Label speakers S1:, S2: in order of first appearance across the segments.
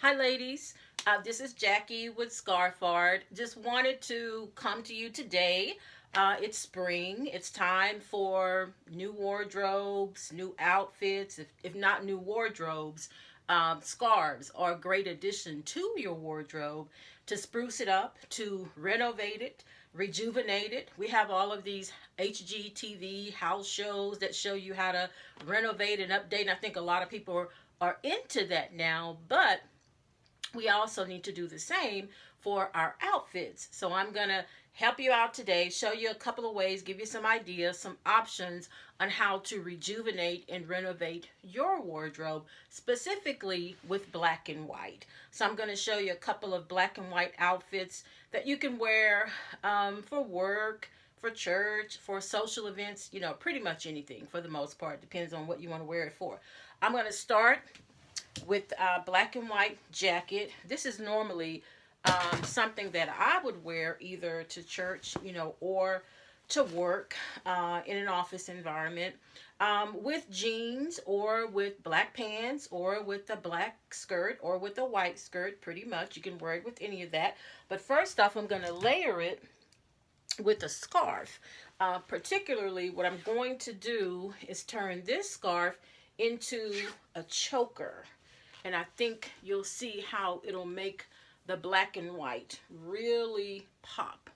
S1: Hi ladies, this is Jackie with Scarf Art. Just wanted to come to you today. It's spring. It's time for new wardrobes, new outfits. If not new wardrobes, scarves are a great addition to your wardrobe to spruce it up, to renovate it, rejuvenate it. We have all of these HGTV house shows that show you how to renovate and update. And I think a lot of people are into that now, but we also need to do the same for our outfits. So I'm going to help you out today, show you a couple of ways, give you some ideas, some options on how to rejuvenate and renovate your wardrobe, specifically with black and white. So I'm going to show you a couple of black and white outfits that you can wear for work, for church, for social events, you know, pretty much anything for the most part. Depends on what you want to wear it for. I'm going to start with a black and white jacket. This is normally something that I would wear either to church, you know, or to work in an office environment with jeans or with black pants or with a black skirt or with a white skirt. Pretty much you can wear it with any of that. But first off, I'm going to layer it with a scarf. Particularly what I'm going to do is turn this scarf into a choker. And I think you'll see how it'll make the black and white really pop.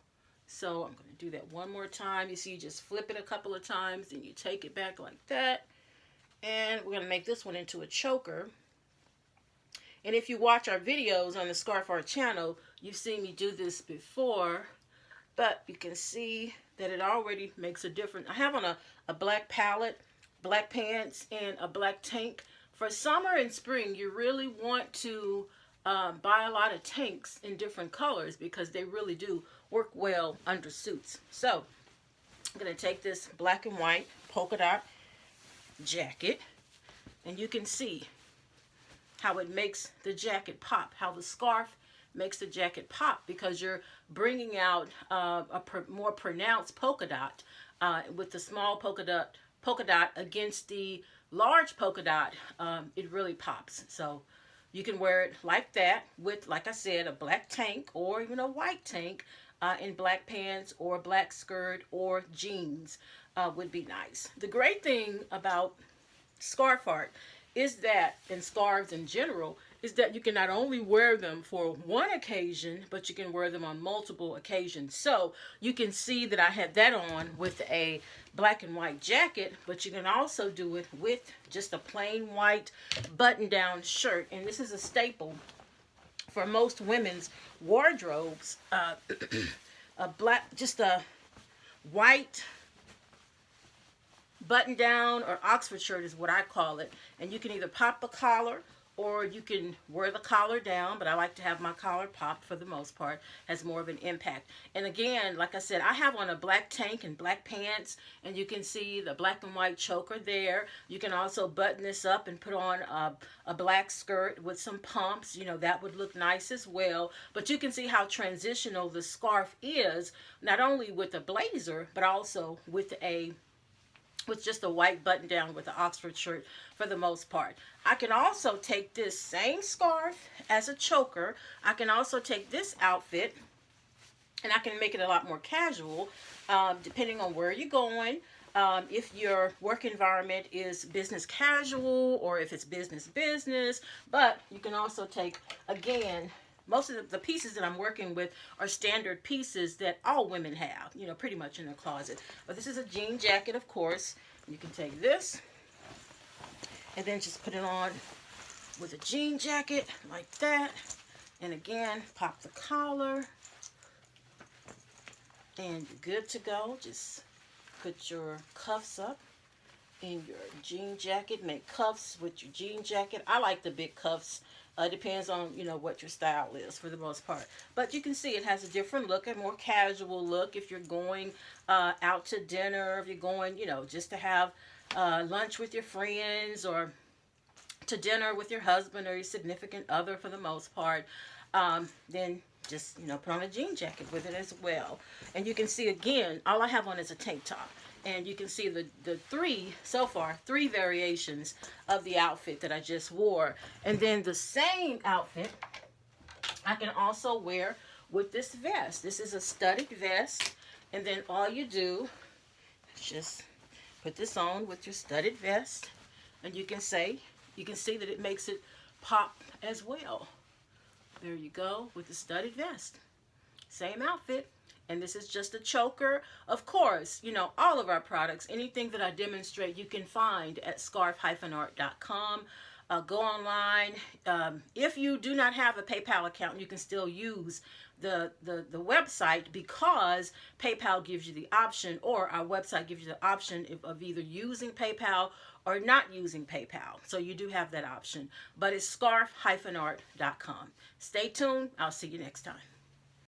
S1: So I'm going to do that one more time. You see, you just flip it a couple of times, then you take it back like that. And we're going to make this one into a choker. And if you watch our videos on the Scarf Art channel, you've seen me do this before. But you can see that it already makes a difference. I have on a black palette, black pants, and a black tank. For summer and spring, you really want to buy a lot of tanks in different colors because they really do work well under suits. So I'm going to take this black and white polka dot jacket, and you can see how it makes the jacket pop, how the scarf makes the jacket pop, because you're bringing out more pronounced polka dot with the small polka dot against the large polka dot. It really pops. So you can wear it like that with, like I said, a black tank or even a white tank in black pants or black skirt or jeans would be nice. The great thing about scarf art is that, and scarves in general, is that you can not only wear them for one occasion, but you can wear them on multiple occasions. So you can see that I had that on with a black and white jacket, but you can also do it with just a plain white button-down shirt. And this is a staple for most women's wardrobes. Just a white button-down or Oxford shirt is what I call it. And you can either pop a collar or you can wear the collar down, but I like to have my collar popped for the most part. Has more of an impact. And again, like I said, I have on a black tank and black pants, and you can see the black and white choker there. You can also button this up and put on a black skirt with some pumps. You know, that would look nice as well. But you can see how transitional the scarf is, not only with a blazer, but also with just a white button down with the Oxford shirt for the most part. I can also take this same scarf as a choker. I can also take this outfit and I can make it a lot more casual depending on where you're going. If your work environment is business casual or if it's business. But you can also take, again, most of the pieces that I'm working with are standard pieces that all women have, you know, pretty much in their closet. But this is a jean jacket, of course. You can take this and then just put it on with a jean jacket like that. And again, pop the collar. And you're good to go. Just put your cuffs up in your jean jacket. Make cuffs with your jean jacket. I like the big cuffs. Depends on, you know, what your style is for the most part. But you can see it has a different look, a more casual look if you're going out to dinner, if you're going, you know, just to have lunch with your friends or to dinner with your husband or your significant other for the most part. Then just, you know, put on a jean jacket with it as well. And you can see, again, all I have on is a tank top. And you can see the three, so far, three variations of the outfit that I just wore. And then the same outfit I can also wear with this vest. This is a studded vest. And then all you do is just put this on with your studded vest. And you can see that it makes it pop as well. There you go with the studded vest. Same outfit. And this is just a choker. Of course, you know, all of our products, anything that I demonstrate, you can find at scarf-art.com. Go online. If you do not have a PayPal account, you can still use the website, because PayPal gives you the option, or our website gives you the option of either using PayPal or not using PayPal. So you do have that option. But it's scarf-art.com. Stay tuned. I'll see you next time.